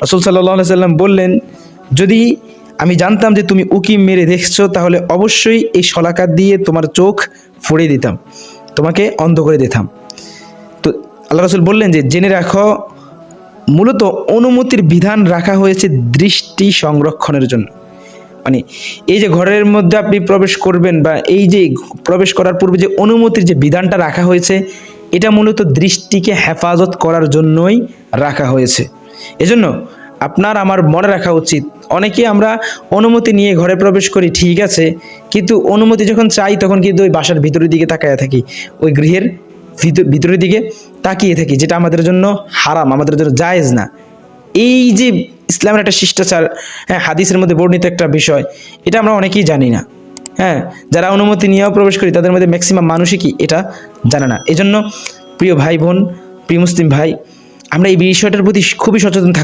রাসূল সাল্লাল্লাহু আলাইহি সাল্লাম বললেন, যদি আমি জানতাম যে তুমি উকি মেরে দেখছো তাহলে অবশ্যই এই শলাকা দিয়ে তোমার চোখ ফুড়িয়ে দিতাম, তোমাকে অন্ধ করে দিতাম। তো আল্লাহ রাসূল বললেন যে জেনে রাখো, মূলত অনুমতির বিধান রাখা হয়েছে দৃষ্টি সংরক্ষণের জন্য। মানে এই যে ঘরের মধ্যে আপনি প্রবেশ করবেন বা এই যে প্রবেশ করার পূর্বে যে অনুমতির যে বিধানটা রাখা হয়েছে, এটা মূলত দৃষ্টিকে হেফাজত করার জন্যই রাখা হয়েছে। এজন্য আপনার আমার মনে রাখা উচিত, অনেকে আমরা অনুমতি নিয়ে ঘরে প্রবেশ করি ঠিক আছে, কিন্তু অনুমতি যখন চাই তখন কিন্তু ওই বাসার ভিতরের দিকে তাকায় থাকি, ওই গৃহের ভিতরের দিকে তাকিয়ে থাকি, যেটা আমাদের জন্য হারাম, আমাদের জন্য জায়েজ না। এই যে ইসলামের একটা শিষ্টাচার, হ্যাঁ, হাদিসের মধ্যে বর্ণিত একটা বিষয়, এটা আমরা অনেকেই জানি না। হ্যাঁ, যারা অনুমতি নিয়েও প্রবেশ করি তাদের মধ্যে ম্যাক্সিমাম মানুষই কি এটা জানে না। এজন্য প্রিয় ভাই বোন, প্রিয় মুসলিম ভাই, আমরা এই বিষয়টার প্রতি খুবই সচেতন থাকতে